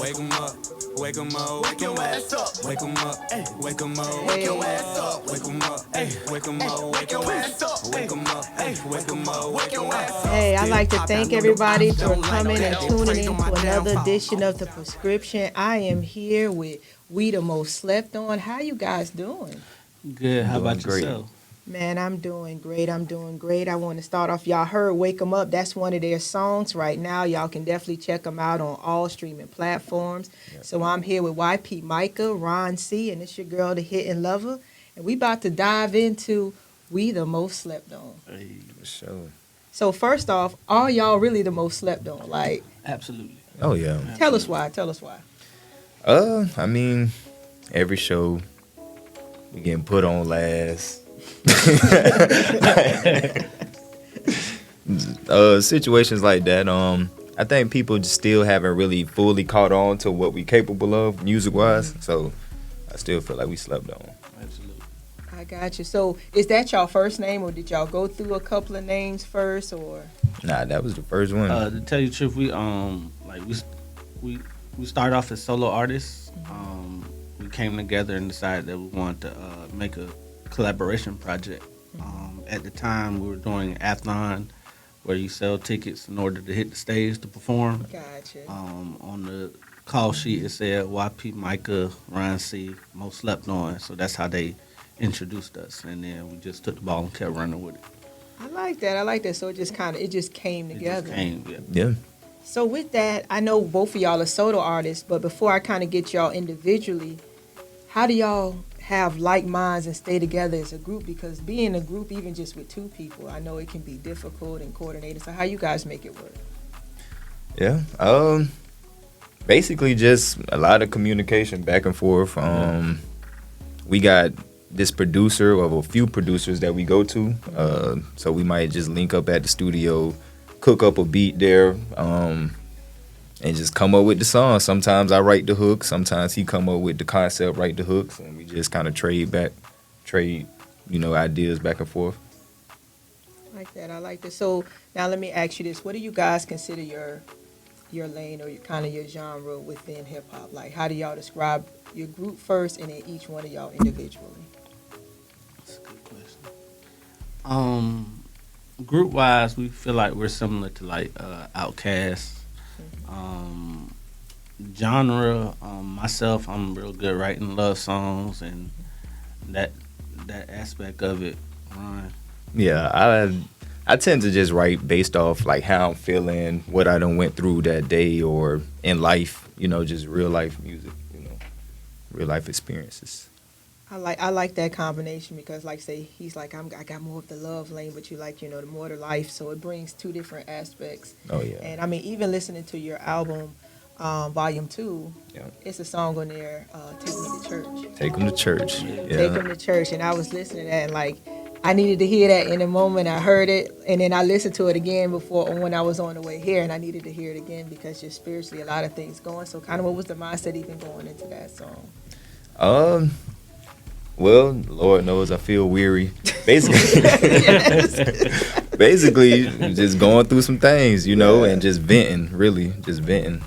Wake 'em up, wake 'em up, wake your ass up. Wake 'em up, wake 'em up, wake your ass up. Wake 'em up, wake 'em up, wake your ass up. Wake 'em up, wake 'em up, wake your ass up. Hey, I'd like to thank everybody for coming and tuning in to another edition of The Prescription. I am here with We the Most Slept On. How you guys doing? Good. How about Great. yourself? Man, I'm doing great. I want to start off. Y'all heard Wake 'em Up. That's one of their songs right now. Y'all can definitely check them out on all streaming platforms. Yep. So I'm here with YP Micah, Ron C, and it's your girl, the Hitting Lover. And we about to dive into We the Most Slept On. Hey, For sure. So first off, are y'all really the most slept on? Like, absolutely. Oh yeah. tell us why. Tell us why. I mean, every show we getting put on last. Situations like that. I think people just still haven't really fully caught on to what we capable of music wise. So I still feel like we slept on. Absolutely. I got you. So is that y'all first name, or did y'all go through a couple of names first, or? Nah, that was the first one. To tell you the truth, we started off as solo artists. We came together and decided that we wanted to make a collaboration project. At the time, we were doing Athlon, where you sell tickets in order to hit the stage to perform. Gotcha. On the call sheet, it said YP Micah, Ryan C, Most Slept On. So that's how they introduced us, and then we just took the ball and kept running with it. I like that. So it just came It together. just came, yeah. Yeah. So with that, I know both of y'all are solo artists, but before I kind of get y'all individually, how do y'all have like minds and stay together as a group? Because being a group, even just with two people, I know it can be difficult and coordinated. So how you guys make it work? Yeah. Basically just a lot of communication back and forth. We got this producer of a few producers that we go to. So we might just link up at the studio, cook up a beat there, and just come up with the song. Sometimes I write the hook, sometimes he come up with the concept, write the hooks, and we just kind of trade, ideas back and forth. I like that. So now let me ask you this: what do you guys consider your lane or your genre within hip hop? Like, how do y'all describe your group first, and then each one of y'all individually? That's a good question. Group wise, we feel like we're similar to like Outkast. Genre, myself, I'm real good writing love songs and that aspect of it. Ron. Yeah, I tend to just write based off like how I'm feeling, what I done went through that day or in life, just real life music, real life experiences. I like that combination because, like, say he's like I got more of the love lane, but you like the more the life, so it brings two different aspects. Oh yeah. And I mean, even listening to your album, Volume 2, Yeah. it's a song on there, Take Me to Church. Take them to church. Yeah. Yeah. Take Them to Church, and I was listening to that and like I needed to hear that in the moment I heard it, and then I listened to it again before when I was on the way here, and I needed to hear it again because just spiritually a lot of things going. So kind of what was the mindset even going into that song? Well, Lord knows I feel weary. Basically, basically just going through some things, and just venting, really, just venting.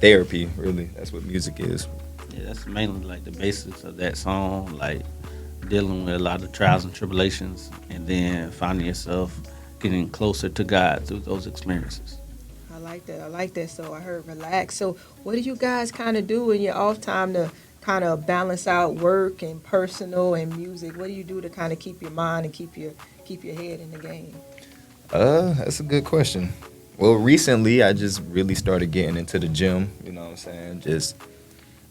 Therapy, really. That's what music is. Yeah, that's mainly like the basics of that song, like dealing with a lot of trials and tribulations, and then finding yourself getting closer to God through those experiences. I like that. So I heard relax. So what do you guys kind of do in your off time to kind of balance out work and personal and music? What do you do to kind of keep your mind and keep your head in the game? That's a good question. Well, recently I just really started getting into the gym, you know what I'm saying? Just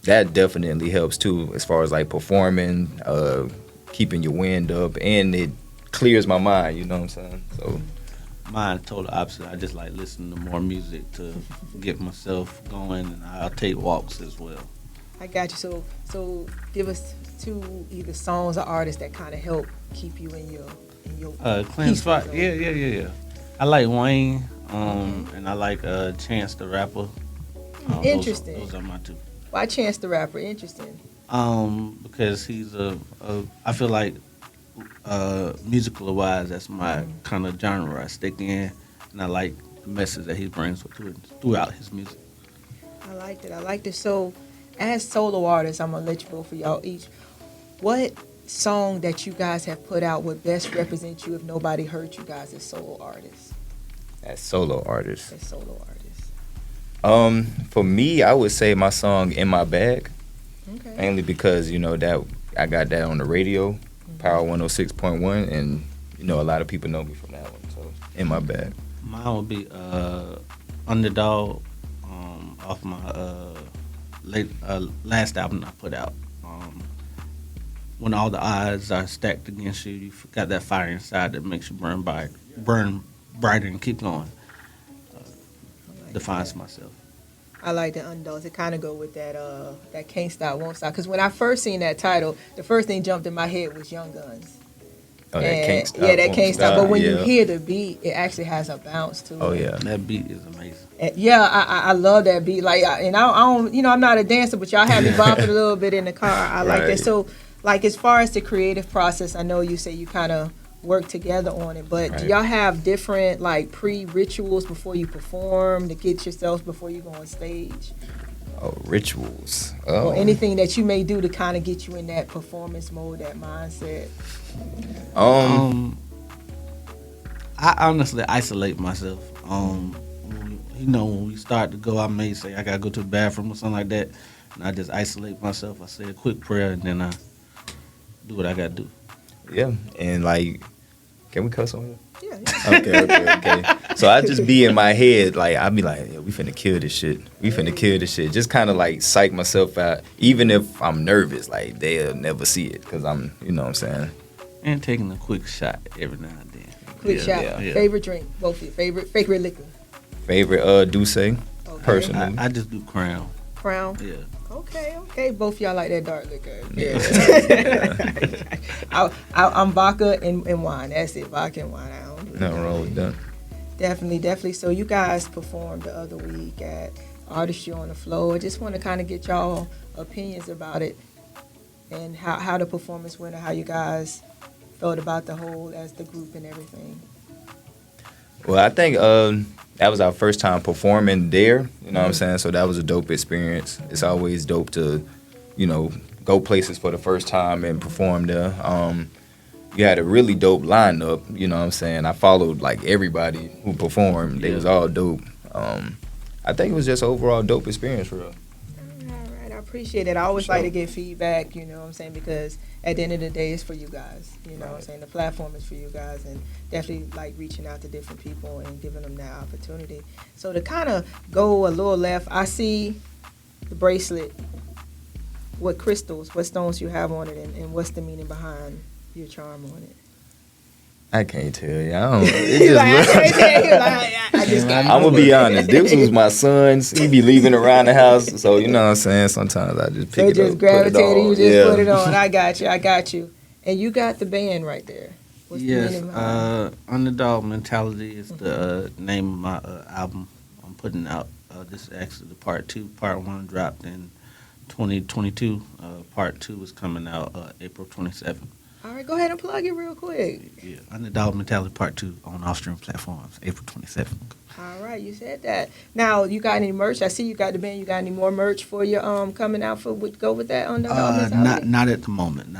that definitely helps too as far as like performing, keeping your wind up, and it clears my mind, you know what I'm saying? So Mine total opposite. I just like listening to more music to get myself going, and I'll take walks as well. I got you. So give us two either songs or artists that kind of help keep you in your Clean peaceful Spot. zone. Yeah. I like Wayne, and I like Chance the Rapper. Interesting. Those are my two. Why Chance the Rapper? Interesting. Because he's I feel like musical wise, that's my kind of genre I stick in, and I like the message that he brings throughout his music. I liked it. I liked it. So, as solo artists, I'm gonna let you both of y'all each. What song that you guys have put out would best represent you if nobody heard you guys as solo artists? As solo artists. As solo artists. For me, I would say my song "In My Bag," Okay. mainly because that I got that on the radio, Power 106.1, and a lot of people know me from that one. So "In My Bag." Mine would be Underdog off my last album I put out. When all the odds are stacked against you, you got that fire inside that makes you burn brighter and keep going. Defines myself. I like the Underdogs. It kind of go with that Can't Stop, Won't Stop. Because when I first seen that title, the first thing jumped in my head was Young Guns. Oh, that Can't Stop. Yeah, that Won't Can't Stop. But when you yeah. hear the beat, it actually has a bounce to it. Oh yeah. That beat is amazing. And yeah, I love that beat. Like, I don't, I'm not a dancer, but y'all have me bumping a little bit in the car. I like that. Right. So, like, as far as the creative process, I know you say you kind of work together on it, but do Right. y'all have different like pre-rituals before you perform to get yourselves before you go on stage? Oh, rituals. Or anything that you may do to kind of get you in that performance mode, that mindset? I honestly isolate myself. When we start to go, I may say I gotta go to the bathroom or something like that, and I just isolate myself. I say a quick prayer, and then I do what I gotta do. Yeah, and like, can we cuss on here? Yeah. Okay. So I just be in my head, like, I be like, yeah, we finna kill this shit. Just kind of like psych myself out. Even if I'm nervous, like, they'll never see it because I'm, you know what I'm saying? And taking a quick shot every now and then. Quick shot. yeah. Favorite drink? Both of you. Favorite liquor? Favorite Douce, Okay. personally. I just do Crown. Crown? Yeah. Okay. Both y'all like that dark liquor. Yeah. I'm vodka and wine. That's it. Vodka and wine. I don't do Nothing wrong with that. Definitely. So you guys performed the other week at Artistry on the Floor. I just want to kind of get y'all opinions about it and how the performance went and how you guys felt about the whole as the group and everything. Well, I think that was our first time performing there. You know what I'm saying? So that was a dope experience. It's always dope to, go places for the first time and perform there. You had a really dope lineup. You know what I'm saying? I followed like everybody who performed. They was all dope. I think it was just overall dope experience for real. All right. I appreciate it. I always like to get feedback, you know what I'm saying, because at the end of the day, it's for you guys. You know what I'm saying? The platform is for you guys, and definitely like reaching out to different people and giving them that opportunity. So to kind of go a little left, I see the bracelet. What crystals, what stones you have on it, and what's the meaning behind your charm on it? I can't tell you. I just got I'm gonna be honest. This was my son's. He be leaving around the house, so you know what I'm saying. Sometimes I just pick it just up, gravitated. put it on. You just put it on. I got you. And you got the band right there. What's the Yes, meaning behind? Underdog Mentality is the name of my album I'm putting out. This is actually the part 2. Part 1 dropped in 2022. Part 2 is coming out April 27th. All right, go ahead and plug it real quick. Yeah, Underdog Mentality Part 2 on all streaming platforms, April 27th. All right, you said that. Now, you got any merch? I see you got the band. You got any more merch for your coming out for? Go with that Underdog Mentality? Not at the moment.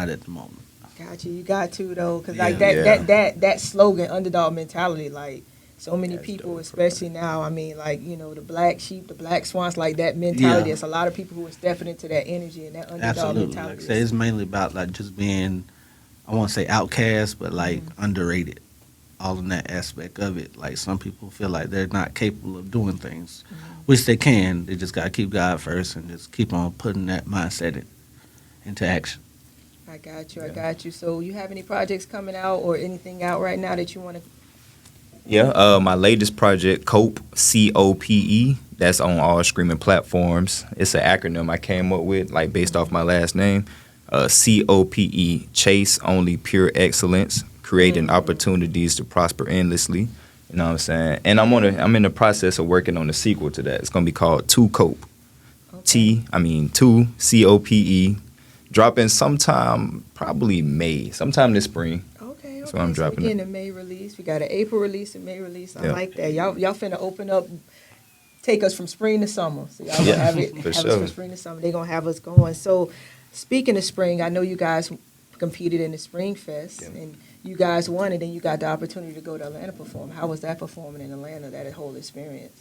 Got you. You got to though, because Yeah. like that slogan, Underdog Mentality, like so many people, especially now. I mean, like the black sheep, the black swans, like that mentality. Yeah. It's a lot of people who are stepping into that energy and that underdog Absolutely. mentality. Like I say, it's mainly about like just being, I won't say outcast, but like underrated. All in that aspect of it. Like some people feel like they're not capable of doing things, which they can. They just got to keep God first and just keep on putting that mindset into action. I got you. So you have any projects coming out or anything out right now that you want to? Yeah, my latest project, Cope, COPE, that's on all streaming platforms. It's an acronym I came up with, like based off my last name. COPE, Chase Only Pure Excellence, Creating Opportunities to Prosper Endlessly. You know what I'm saying? And I'm in the process of working on a sequel to that. It's gonna be called To Cope. Okay. To COPE. Dropping sometime, probably May, sometime this spring. Okay. So I'm dropping it. A May release. We got an April release, a May release. I Yeah. like that. Y'all finna open up take us from spring to summer. So y'all Yeah, gonna have it for have us sure. from spring to summer. They're gonna have us going. So speaking of spring, I know you guys competed in the Spring Fest and you guys won it and you got the opportunity to go to Atlanta perform. How was that performing in Atlanta, that whole experience?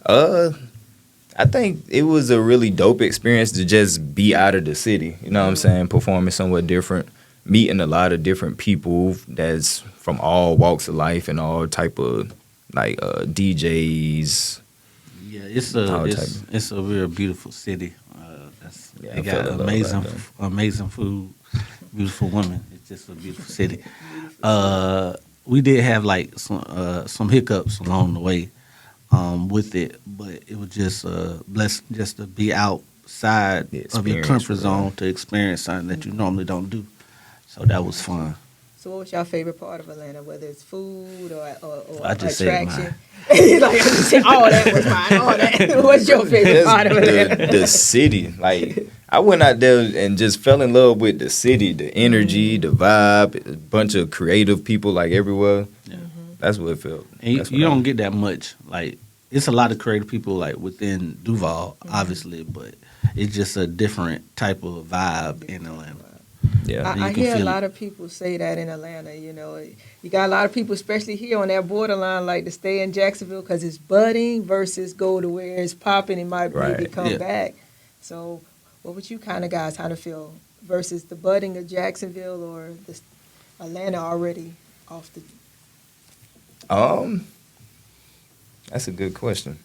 I think it was a really dope experience to just be out of the city. You know what I'm saying? Performing somewhere different, meeting a lot of different people that's from all walks of life and all type of like DJs. Yeah, it's a real beautiful city. Yeah, They I got fell in love amazing right there. amazing food, beautiful women. It's just a beautiful city. We did have like some hiccups along the way with it, but it was just a blessing just to be outside The of your experience, comfort for zone real. to experience something that you normally don't do. So that was fun. So what was your favorite part of Atlanta, whether it's food or I just said attraction? Like I just said, all that was mine. All that. What's your favorite part of Atlanta? The city. Like I went out there and just fell in love with the city, the energy, the vibe, a bunch of creative people like everywhere. Yeah. That's what it felt. And That's you what don't get that much. Like it's a lot of creative people like within Duval, obviously, but it's just a different type of vibe in Atlanta. Yeah. you I can hear a feel lot of people say that in Atlanta. You know, you got a lot of people, especially here on that borderline, like to stay in Jacksonville because it's budding versus go to where it's popping and might maybe Right. come Yeah. back. So, what would you kind of feel versus the budding of Jacksonville or the Atlanta already off the? That's a good question.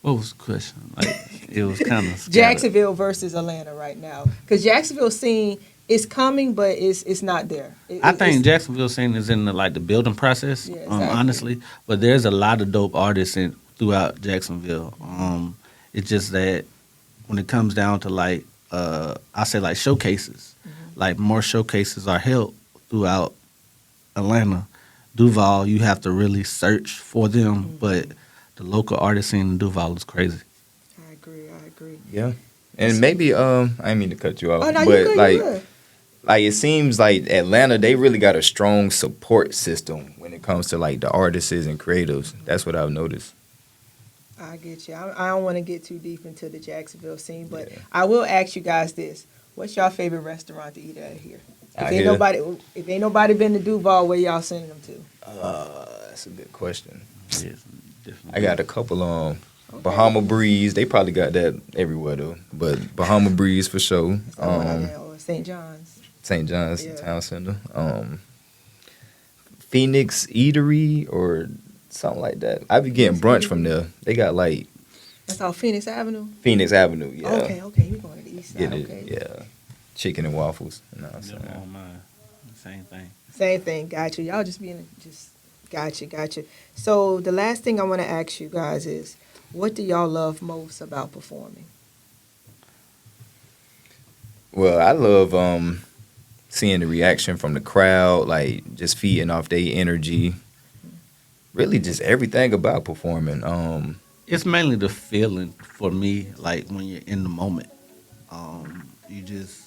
What was the question? Like it was kind of Jacksonville versus Atlanta right now, because Jacksonville scene is coming, but it's not there. I think Jacksonville scene is in the building process, Yeah, exactly. honestly. But there's a lot of dope artists throughout Jacksonville. It's just that when it comes down to I say like showcases, like more showcases are held throughout Atlanta. Duval, you have to really search for them, but the local artist scene in Duval is crazy. I agree. Yeah. And maybe I didn't mean to cut you off, Oh no, but you good. like You good. like it seems like Atlanta, they really got a strong support system when it comes to like the artists and creatives. That's what I've noticed. I get you. I don't want to get too deep into the Jacksonville scene, but Yeah. I will ask you guys this: what's your favorite restaurant to eat at here? Out here? If ain't nobody been to Duval, where y'all sending them to? That's a good question. Yeah, definitely. I got a couple Bahama Breeze. They probably got that everywhere though, but Bahama Breeze for sure. Or St. John's. St. John's Yeah. Town Center. Phoenix Eatery or something like that. I be getting brunch from there. They got like That's off Phoenix Avenue. Phoenix Avenue. Yeah. Okay, we going to the east side. Get it. Okay. Yeah. Chicken and waffles. You know what I'm saying? Never on mine. Same thing. Same thing. Got you. Y'all just got you. So the last thing I want to ask you guys is, what do y'all love most about performing? Well, I love seeing the reaction from the crowd, like just feeding off their energy. Really, just everything about performing. It's mainly the feeling for me, like when you're in the moment. You just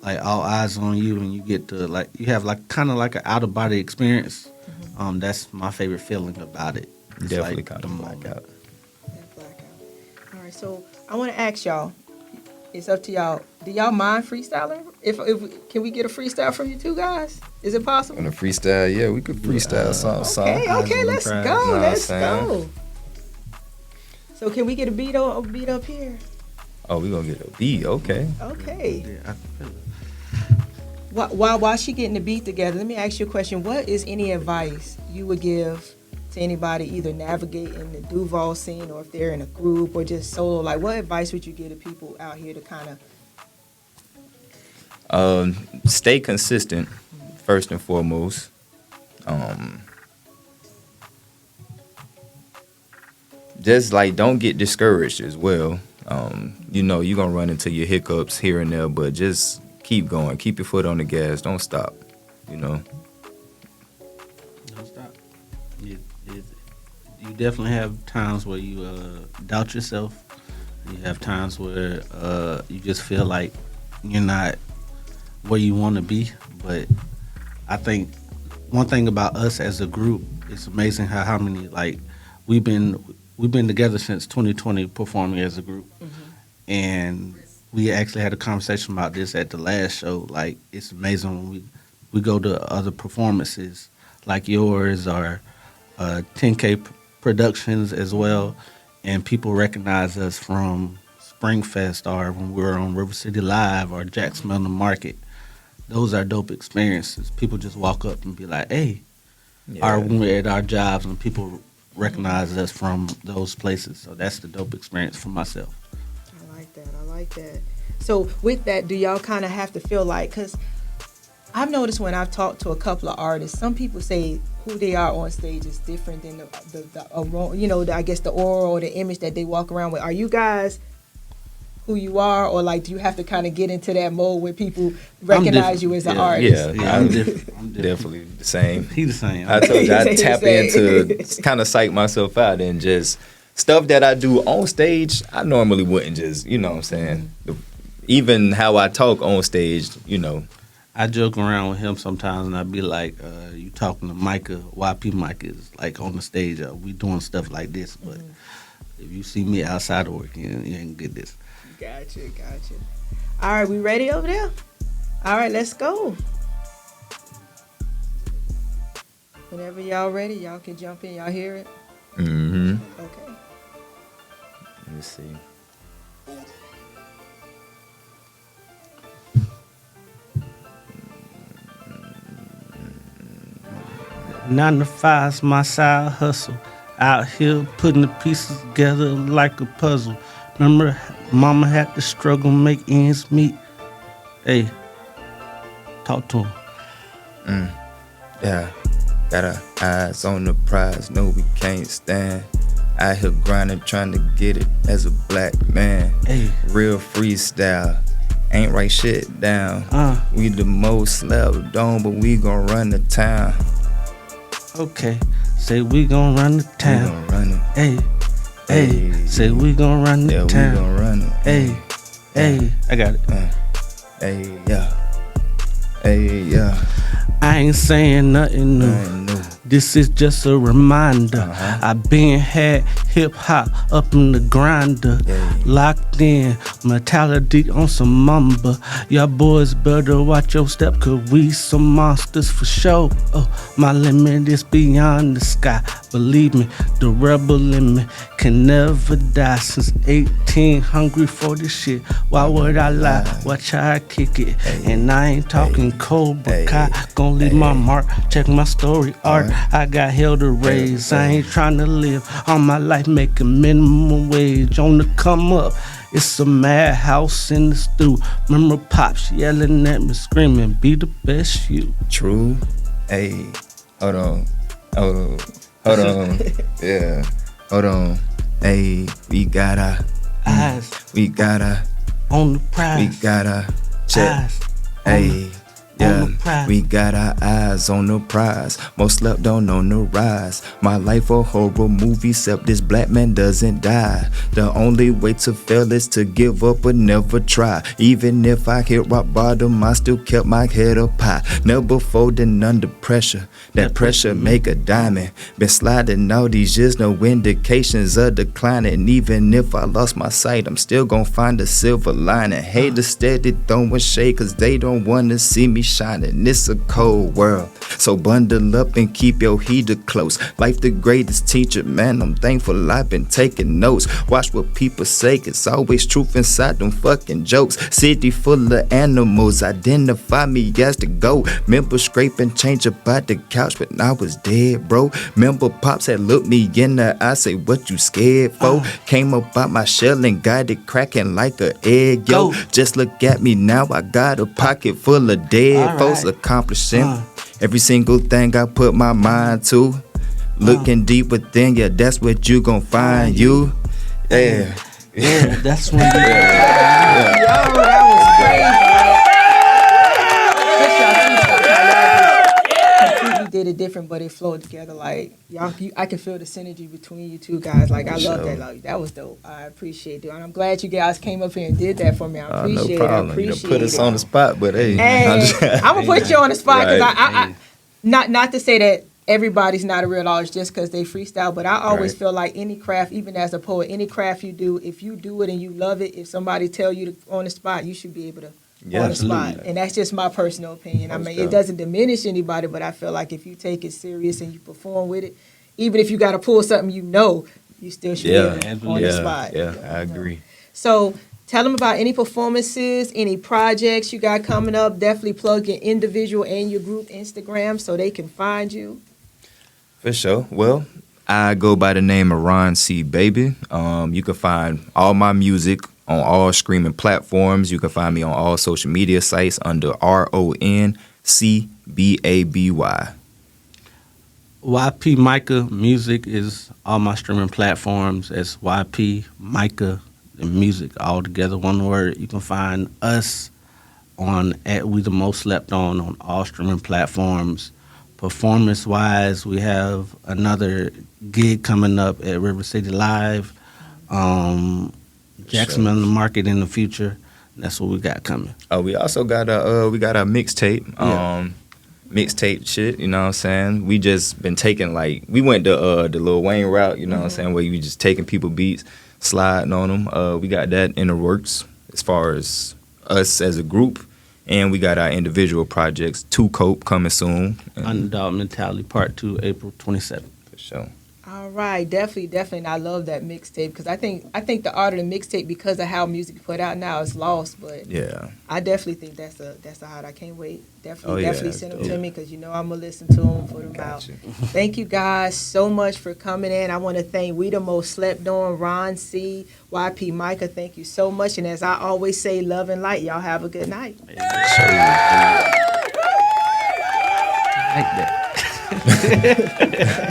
like all eyes on you, and you get to you have kind of like an out of body experience. That's my favorite feeling about it. It's Definitely like kind the of moment. blackout. That blackout. All right, so I want to ask y'all. It's up to y'all. Do y'all mind freestyling? If can we get a freestyle from you two guys? Is it possible? On a freestyle, yeah, we could freestyle something. Okay, Eyes let's on the go. prize. Know what I'm Let's saying? go. So can we get a beat up here? Oh, we gonna get a beat. Okay. Okay. Yeah, I can feel it. While she getting the beat together, let me ask you a question. What is any advice you would give to anybody either navigating the Duval scene or if they're in a group or just solo? Like, what advice would you give to people out here to kind of? Stay consistent, first and foremost. Just don't get discouraged as well. You're gonna run into your hiccups here and there, but just keep going. Keep your foot on the gas. Don't stop. Don't stop. You definitely have times where you doubt yourself. You have times where you just feel like you're not where you want to be. But I think one thing about us as a group, it's amazing how many we've been together since 2020 performing as a group, and we actually had a conversation about this at the last show. Like, it's amazing when we go to other performances like yours or 10K Productions as well, and people recognize us from Springfest or when we were on River City Live or Jackson on the Market. Those are dope experiences. People just walk up and be like, "Hey," or when we're at our jobs and people recognize us from those places. So that's the dope experience for myself. I like that. So with that, do y'all kind of have to feel like, because I've noticed when I've talked to a couple of artists, some people say who they are on stage is different than I guess the aura or the image that they walk around with. Are you guys who you are, or like do you have to kind of get into that mode where people recognize you as an artist? Yeah, I'm definitely the same. He the same. I told you I tap into kind of psych myself out and just stuff that I do on stage. I normally wouldn't just, you know what I'm saying. Even how I talk on stage, you know. I joke around with him sometimes, and I be like, "You talking to Micah? YP Micah is like on the stage. We doing stuff like this, but if you see me outside of work, you ain't get this." Gotcha. All right, we ready over there? All right, let's go. Whenever y'all ready, y'all can jump in. Y'all hear it? Mm-hmm. Okay. Let me see. Nine to five's my side hustle. Out here putting the pieces together like a puzzle. Remember, mama had to struggle, make ends meet. Hey, talk to him. Yeah, got our eyes on the prize. No, we can't stand. Out here grinding, trying to get it as a black man. Hey. Real freestyle. Ain't write shit down. We the most slept on, but we gon' run the town. Okay, say we gon' run the We town. gon' run it. Hey, hey, say we gon' run the Yeah, we town. gon' run it. Hey, hey, I got it. Hey, yeah. Hey, yeah. I ain't saying nothing new. Nothing new. This is just a reminder. I been had hip hop up in the grinder, locked in, mentality on some mamba. Y'all boys better watch your step, cause we some monsters for sure. Oh, my limit is beyond the sky. Believe me, the rebel in me can never die. Since 18, hungry for this shit. Why would I lie? Watch how I kick it. And I ain't talking Cobra Kai. Gonna leave my mark. Check my story art. I got hell to raise. I ain't trying to live all my life making minimum wage. On the come up, it's a madhouse in the stew. Remember Pops yelling at me, screaming, "Be the best you." True. Hey, hold on. Yeah, hold on. Hey, we gotta Eyes on the prize. we gotta check. Eyes Hey, on yeah, the prize. we got our eyes on the prize. Most slept on the rise. My life a horror movie, except this black man doesn't die. The only way to fail is to give up or never try. Even if I hit rock bottom, I still kept my head up high. Never folding under pressure. That pressure make a diamond. Been sliding all these years, no indications of declining. Even if I lost my sight, I'm still gonna find a silver lining. Haters steady throwing shade, cause they don't wanna see me shining. It's a cold world, so bundle up and keep your heater close. Life the greatest teacher, man. I'm thankful I've been taking notes. Watch what people say, it's always truth inside them fucking jokes. City full of animals, identify me as the GOAT. Remember scraping change about the couch when I was dead, bro. Remember Pops had looked me in the eye, say, "What you scared for?" Came up out my shell and got it cracking like an egg, yo. Just look at me now, I got a pocket full of dead folks accomplishing every single thing I put my mind to. Looking deep within, yeah, that's what you gon' find, you. Yeah, That's when Yo, that was crazy. Completely did it different, but it flowed together. Like y'all, I can feel the synergy between you two guys. Like I love that. Like that was dope. I appreciate it, and I'm glad you guys came up here and did that for me. I appreciate no problem. it. I appreciate You put us on the spot, but hey, Hey, I'm gonna put you on the spot because Right. I not to say that everybody's not a real artist just because they freestyle. But I always Right. feel like any craft, even as a poet, any craft you do, if you do it and you love it, if somebody tell you to on the spot, you should be able to Yeah, on the spot. absolutely. And that's just my personal opinion. I Most mean, it definitely. doesn't diminish anybody, but I feel like if you take it serious and you perform with it, even if you got to pull something you still should Yeah, be able to on the yeah, spot. yeah, I agree. So tell them about any performances, any projects you got coming up. Definitely plug your individual and your group Instagram so they can find you. For sure. Well, I go by the name of Ron C. Baby. You can find all my music on all streaming platforms. You can find me on all social media sites under RONCBABY. YP Micah Music is all my streaming platforms. It's YP Micah the Music, all together, one word. You can find us on at We the Most Slept on all streaming platforms. Performance wise, we have another gig coming up at River City Live, Jacksonville in the Market in the future. That's what we got coming. We also got a mixtape. Yeah. Mixtape shit, you know what I'm saying? We just been taking we went the Lil Wayne route, you know what I'm saying, where you just taking people beats, sliding on them. We got that in the works as far as us as a group, and we got our individual projects. 2 Cope coming soon. Underdog Mentality Part 2, April 27th. For sure. All right, definitely. And I love that mixtape because I think the art of the mixtape, because of how music put out now, is lost. But Yeah. I definitely think that's a hot. I can't wait. Oh, yeah. Definitely send them Yeah. to me because I'm gonna listen to them, put them out. Gotcha. Thank you guys so much for coming in. I want to thank We the Most Slept On, Ron C, YP Micah. Thank you so much. And as I always say, love and light. Y'all have a good night. Like that.